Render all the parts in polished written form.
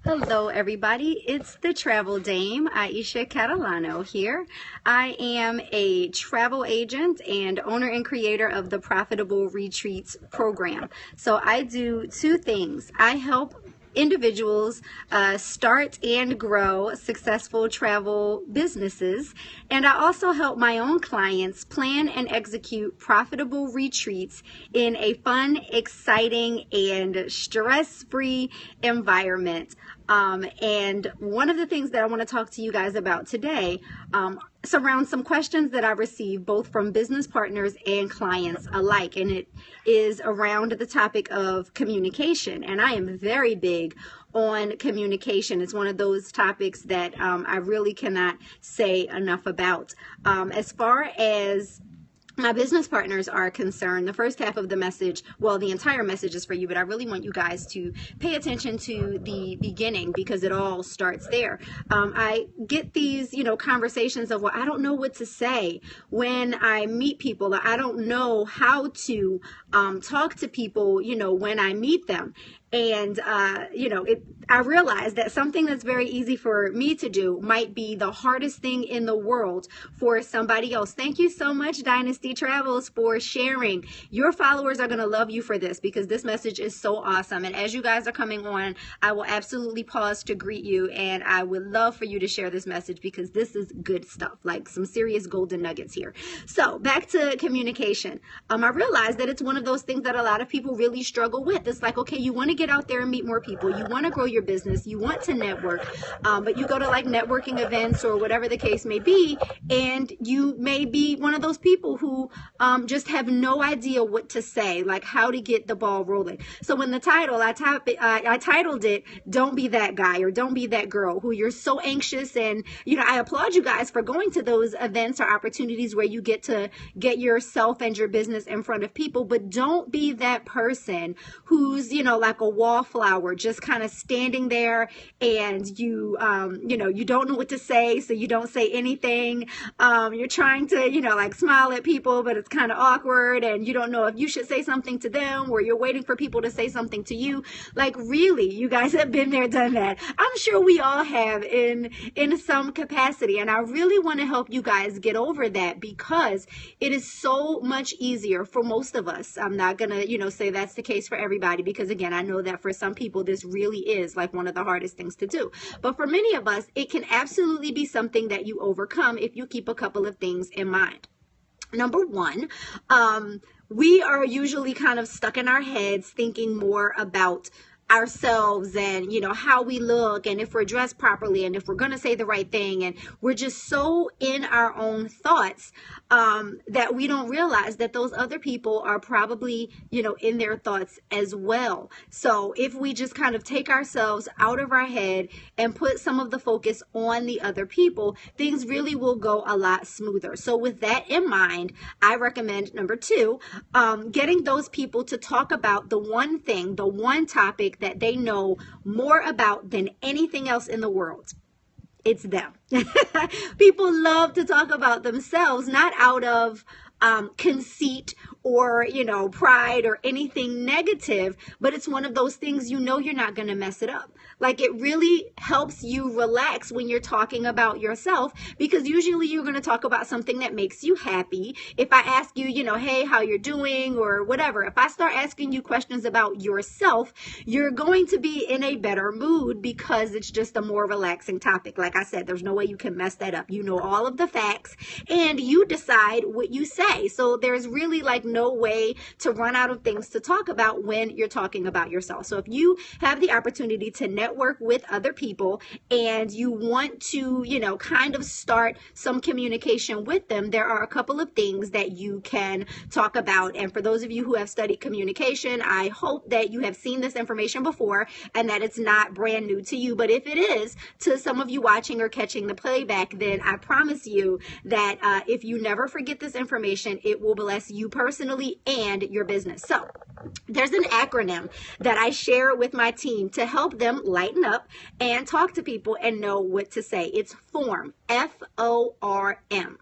Hello, everybody. It's the Travel Dame, Aisha Catalano here. I am a travel agent and owner and creator of the Profitable Retreats program. So I do two things. I help individuals start and grow successful travel businesses, and I also help my own clients plan and execute profitable retreats in a fun, exciting, and stress-free environment. And one of the things that I want to talk to you guys about today surrounds some questions that I receive both from business partners and clients alike, and it is around the topic of communication. And I am very big on communication. It's one of those topics that I really cannot say enough about. As far as my business partners are concerned, the first half of the message, well, the entire message is for you, but I really want you guys to pay attention to the beginning because it all starts there. I get these, conversations of, well, I don't know what to say when I meet people. I don't know how to talk to people, when I meet them. And, I realized that something that's very easy for me to do might be the hardest thing in the world for somebody else. Thank you so much, Dynasty Travels, for sharing. Your followers are going to love you for this because this message is so awesome. And as you guys are coming on, I will absolutely pause to greet you. And I would love for you to share this message because this is good stuff, like some serious golden nuggets here. So back to communication. I realized that it's one of those things that a lot of people really struggle with. It's like, okay, you want to get out there and meet more people. You want to grow your business. You want to network, but you go to like networking events or whatever the case may be, and you may be one of those people who just have no idea what to say, like how to get the ball rolling. So in the title, I titled it, "Don't Be That Guy" or "Don't Be That Girl," who you're so anxious. And, I applaud you guys for going to those events or opportunities where you get to get yourself and your business in front of people, but don't be that person who's, like a wallflower, just kind of standing there and you don't know what to say, so you don't say anything. You're trying to, like smile at people, but it's kind of awkward and you don't know if you should say something to them or you're waiting for people to say something to you. Like, really, you guys have been there, done that. I'm sure we all have in some capacity. And I really want to help you guys get over that because it is so much easier for most of us. I'm not going to, say that's the case for everybody because, again, I know that for some people, this really is like one of the hardest things to do. But for many of us, it can absolutely be something that you overcome if you keep a couple of things in mind. Number one, we are usually kind of stuck in our heads thinking more about ourselves and how we look and if we're dressed properly and if we're going to say the right thing, and we're just so in our own thoughts that we don't realize that those other people are probably in their thoughts as well. So if we just kind of take ourselves out of our head and put some of the focus on the other people, things really will go a lot smoother. So with that in mind, I recommend number two, getting those people to talk about the one thing, the one topic that they know more about than anything else in the world. It's them. People love to talk about themselves, not out of conceit or pride or anything negative, but it's one of those things you're not going to mess it up. Like, it really helps you relax when you're talking about yourself because usually you're going to talk about something that makes you happy. If I ask you, hey, how you're doing or whatever, if I start asking you questions about yourself, you're going to be in a better mood because it's just a more relaxing topic. Like I said, there's no way you can mess that up. You know all of the facts and you decide what you say. So there's really like no way to run out of things to talk about when you're talking about yourself. So if you have the opportunity to network with other people and you want to, kind of start some communication with them, there are a couple of things that you can talk about. And for those of you who have studied communication, I hope that you have seen this information before and that it's not brand new to you. But if it is to some of you watching or catching the playback, then I promise you that if you never forget this information, it will bless you personally and your business. So there's an acronym that I share with my team to help them lighten up and talk to people and know what to say. It's FORM, F-O-R-M.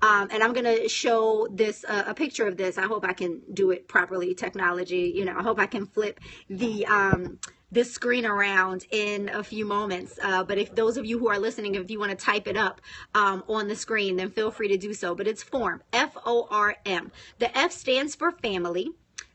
And I'm going to show this, a picture of this. I hope I can do it properly, technology. I hope I can flip the this screen around in a few moments. But if those of you who are listening, if you want to type it up on the screen, then feel free to do so. But it's FORM, F-O-R-M. The F stands for family.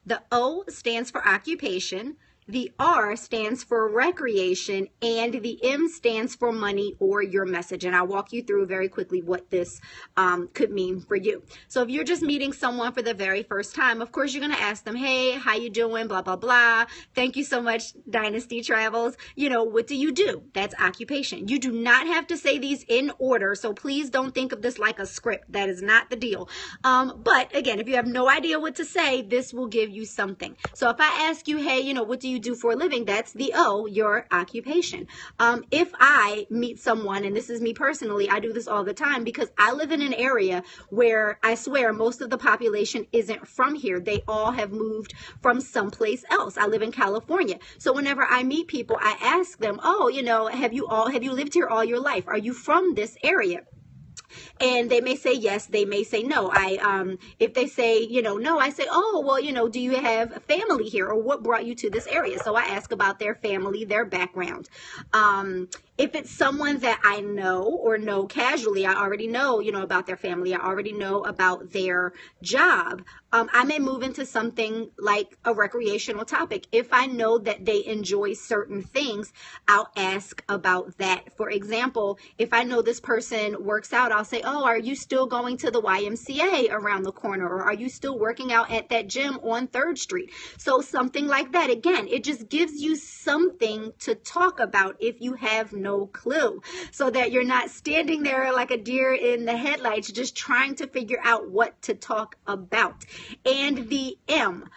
The O stands for occupation. The R stands for recreation, and the M stands for money or your message. And I'll walk you through very quickly what this could mean for you. So if you're just meeting someone for the very first time, of course, you're going to ask them, hey, how you doing? Blah, blah, blah. Thank you so much, Dynasty Travels. You know, what do you do? That's occupation. You do not have to say these in order, so please don't think of this like a script. That is not the deal. But again, if you have no idea what to say, this will give you something. So if I ask you, hey, you know, what do you do for a living? That's the O, your occupation. If I meet someone, and this is me personally, I do this all the time because I live in an area where I swear most of the population isn't from here. They all have moved from someplace else. I live in California. So whenever I meet people, I ask them, oh, you know, have you lived here all your life? Are you from this area? And they may say yes, they may say no. If they say, you know, no, I say, oh, well, you know, do you have family here, or what brought you to this area? So I ask about their family, their background. If it's someone that I know or know casually, I already know, you know, about their family. I already know about their job. I may move into something like a recreational topic. If I know that they enjoy certain things, I'll ask about that. For example, if I know this person works out, I'll say, oh, are you still going to the YMCA around the corner? Or are you still working out at that gym on 3rd Street? So something like that. Again, it just gives you something to talk about if you have no clue, so that you're not standing there like a deer in the headlights just trying to figure out what to talk about. And the M,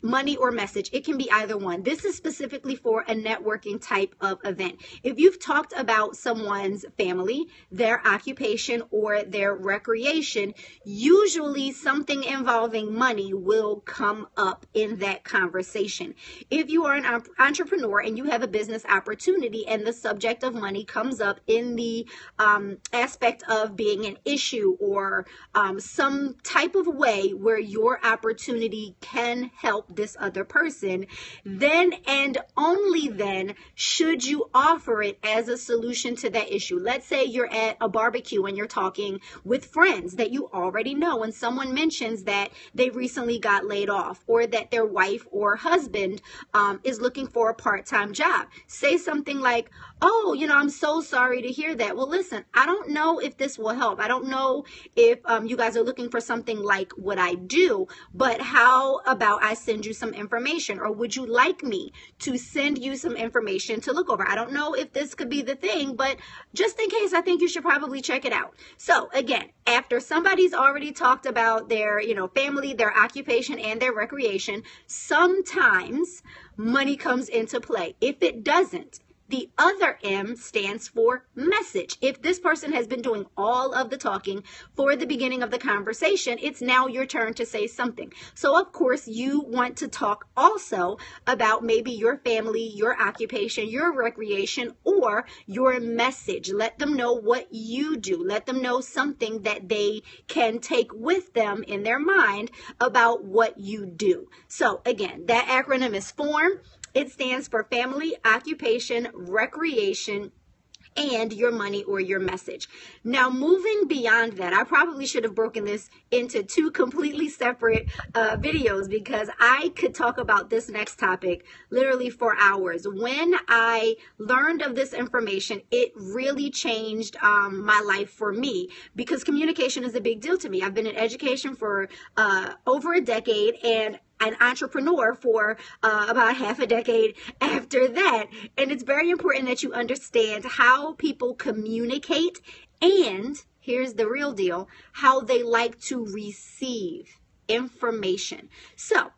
money or message. It can be either one. This is specifically for a networking type of event. If you've talked about someone's family, their occupation, or their recreation, usually something involving money will come up in that conversation. If you are an entrepreneur and you have a business opportunity and the subject of money comes up in the aspect of being an issue or some type of way where your opportunity can help this other person, then and only then should you offer it as a solution to that issue. Let's say you're at a barbecue and you're talking with friends that you already know, and someone mentions that they recently got laid off, or that their wife or husband is looking for a part-time job. Say something like, oh, you know, I'm so sorry to hear that. Well, listen, I don't know if this will help. I don't know if you guys are looking for something like what I do, but how about I send you some information? Or would you like me to send you some information to look over? I don't know if this could be the thing, but just in case, I think you should probably check it out. So again, after somebody's already talked about their, you know, family, their occupation, and their recreation, sometimes money comes into play. If it doesn't, the other M stands for message. If this person has been doing all of the talking for the beginning of the conversation, it's now your turn to say something. So of course you want to talk also about maybe your family, your occupation, your recreation, or your message. Let them know what you do. Let them know something that they can take with them in their mind about what you do. So again, that acronym is FORM. It stands for family, occupation, recreation, and your money or your message. Now, moving beyond that, I probably should have broken this into 2 completely separate videos, because I could talk about this next topic literally for hours. When I learned of this information, it really changed my life for me, because communication is a big deal to me. I've been in education for over a decade, and an entrepreneur for about half a decade after that. And it's very important that you understand how people communicate, and here's the real deal, how they like to receive information. So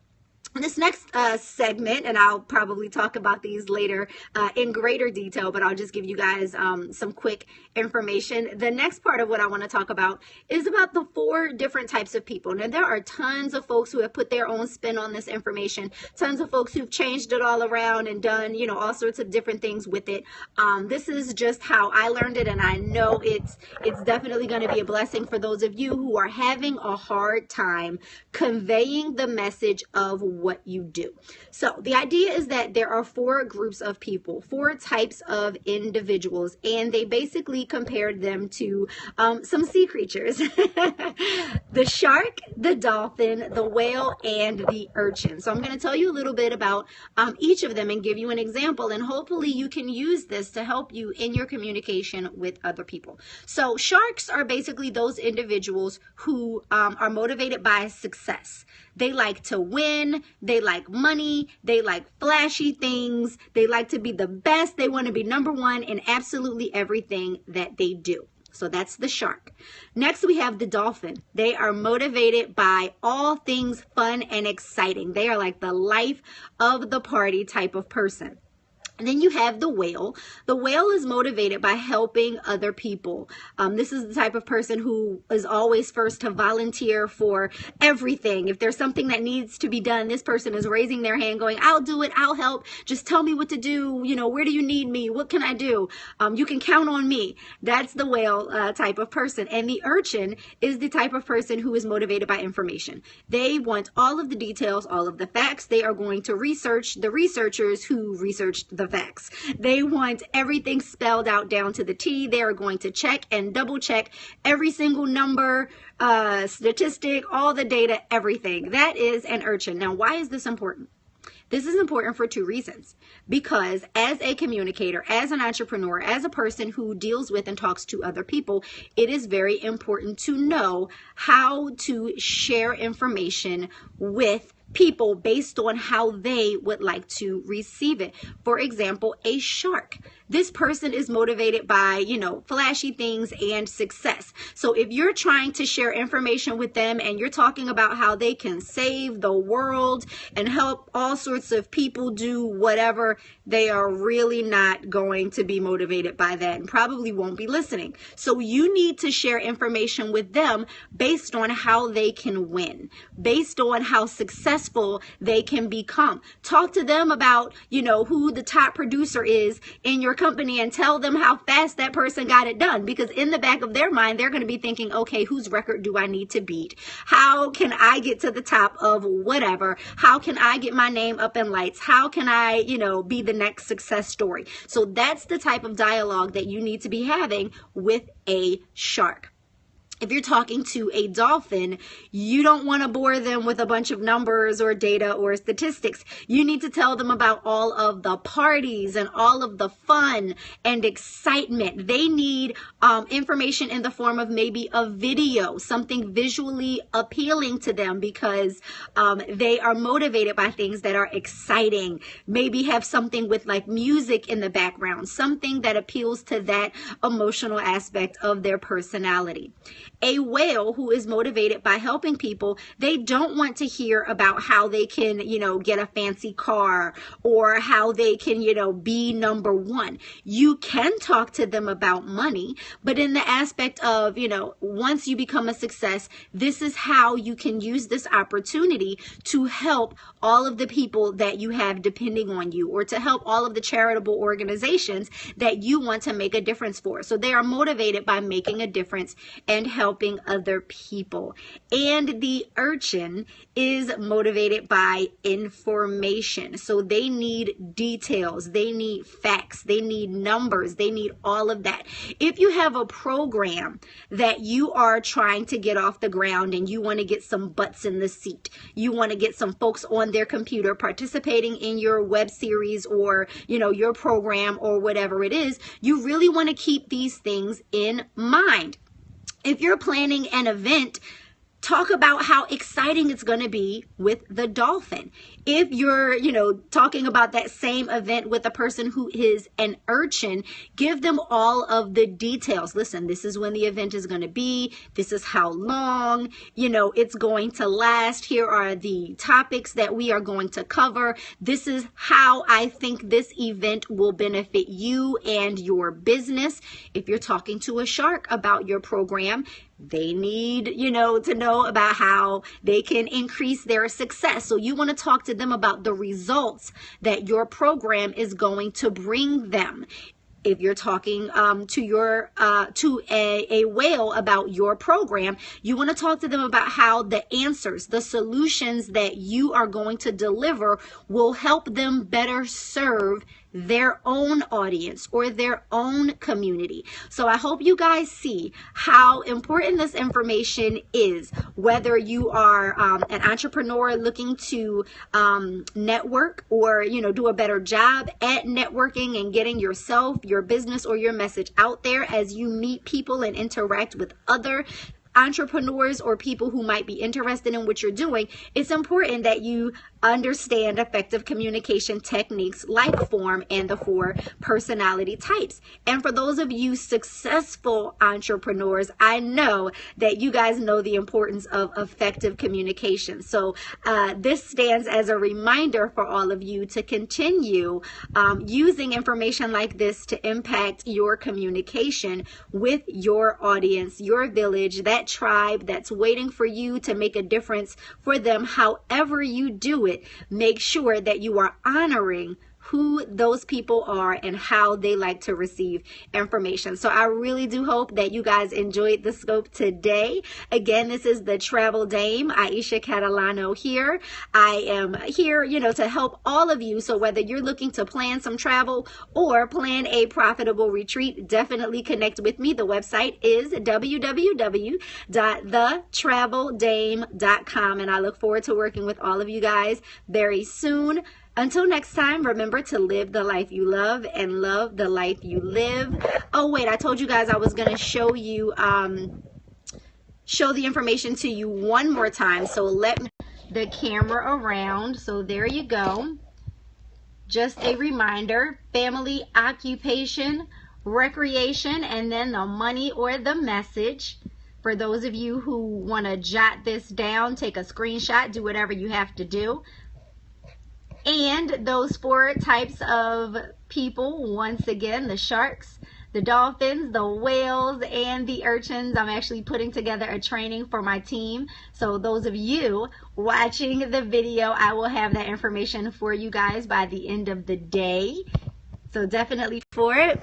this next segment, and I'll probably talk about these later in greater detail, but I'll just give you guys some quick information. The next part of what I want to talk about is about the 4 different types of people. Now, there are tons of folks who have put their own spin on this information, tons of folks who've changed it all around and done, you know, all sorts of different things with it. This is just how I learned it, and I know it's definitely going to be a blessing for those of you who are having a hard time conveying the message of what you do. So the idea is that there are 4 groups of people, 4 types of individuals, and they basically compared them to some sea creatures. The shark, the dolphin, the whale, and the urchin. So I'm going to tell you a little bit about each of them and give you an example, and hopefully you can use this to help you in your communication with other people. So sharks are basically those individuals who are motivated by success. They like to win, they like money, they like flashy things, they like to be the best, they want to be number one in absolutely everything that they do. So that's the shark. Next, we have the dolphin. They are motivated by all things fun and exciting. They are like the life of the party type of person. And then you have the whale. The whale is motivated by helping other people. This is the type of person who is always first to volunteer for everything. If there's something that needs to be done, this person is raising their hand going, I'll do it, I'll help. Just tell me what to do. You know, where do you need me? What can I do? You can count on me. That's the whale type of person. And the urchin is the type of person who is motivated by information. They want all of the details, all of the facts. They are going to research the researchers who researched the facts. They want everything spelled out down to the T. They are going to check and double check every single number, statistic, all the data, everything. That is an urchin. Now, why is this important? This is important for 2 reasons. Because as a communicator, as an entrepreneur, as a person who deals with and talks to other people, it is very important to know how to share information with people based on how they would like to receive it. For example, a shark. This person is motivated by, you know, flashy things and success. So if you're trying to share information with them and you're talking about how they can save the world and help all sorts of people do whatever, they are really not going to be motivated by that and probably won't be listening. So you need to share information with them based on how they can win, based on how successful they can become. Talk to them about, you know, who the top producer is in your company and tell them how fast that person got it done, because in the back of their mind they're going to be thinking, okay, whose record do I need to beat? How can I get to the top of whatever? How can I get my name up in lights? How can I, you know, be the next success story? So that's the type of dialogue that you need to be having with a shark. If you're talking to a dolphin, you don't want to bore them with a bunch of numbers or data or statistics. You need to tell them about all of the parties and all of the fun and excitement. They need information in the form of maybe a video, something visually appealing to them, because they are motivated by things that are exciting. Maybe have something with like music in the background, something that appeals to that emotional aspect of their personality. A whale, who is motivated by helping people, they don't want to hear about how they can, you know, get a fancy car or how they can, you know, be number one. You can talk to them about money, but in the aspect of, you know, once you become a success, this is how you can use this opportunity to help all of the people that you have depending on you, or to help all of the charitable organizations that you want to make a difference for. So they are motivated by making a difference and helping other people. And the urchin is motivated by information. So they need details, they need facts, they need numbers, they need all of that. If you have a program that you are trying to get off the ground and you want to get some butts in the seat, you want to get some folks on their computer participating in your web series or, you know, your program or whatever it is, you really want to keep these things in mind. If you're planning an event, talk about how exciting it's going to be with the dolphin. If you're, you know, talking about that same event with a person who is an urchin, give them all of the details. Listen, this is when the event is going to be. This is how long, you know, it's going to last. Here are the topics that we are going to cover. This is how I think this event will benefit you and your business. If you're talking to a shark about your program, they need, you know, to know about how they can increase their success. So you want to talk to them about the results that your program is going to bring them. If you're talking to a whale about your program, you want to talk to them about how the answers, the solutions that you are going to deliver will help them better serve their own audience or their own community. So I hope you guys see how important this information is, whether you are an entrepreneur looking to network or, you know, do a better job at networking and getting yourself, your business, or your message out there as you meet people and interact with other entrepreneurs or people who might be interested in what you're doing. It's important that you understand effective communication techniques like form and the 4 personality types. And for those of you successful entrepreneurs, I know that you guys know the importance of effective communication. So this stands as a reminder for all of you to continue using information like this to impact your communication with your audience, your village, that tribe that's waiting for you to make a difference for them. However you do it, make sure that you are honoring who those people are and how they like to receive information. So I really do hope that you guys enjoyed the scope today. Again, this is the Travel Dame, Aisha Catalano here. I am here, you know, to help all of you. So whether you're looking to plan some travel or plan a profitable retreat, definitely connect with me. The website is www.thetraveldame.com, and I look forward to working with all of you guys very soon. Until next time, remember to live the life you love and love the life you live. Oh, wait, I told you guys I was going to show you, show the information to you one more time. So let me the camera around. So there you go. Just a reminder, family, occupation, recreation, and then the money or the message. For those of you who want to jot this down, take a screenshot, do whatever you have to do. And those 4 types of people, once again, the sharks, the dolphins, the whales, and the urchins. I'm actually putting together a training for my team. So those of you watching the video, I will have that information for you guys by the end of the day. So definitely for it.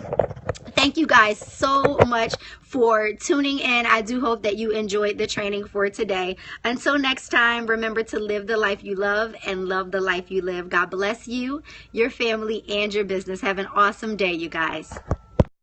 Thank you guys so much for tuning in. I do hope that you enjoyed the training for today. Until next time, remember to live the life you love and love the life you live. God bless you, your family, and your business. Have an awesome day, you guys.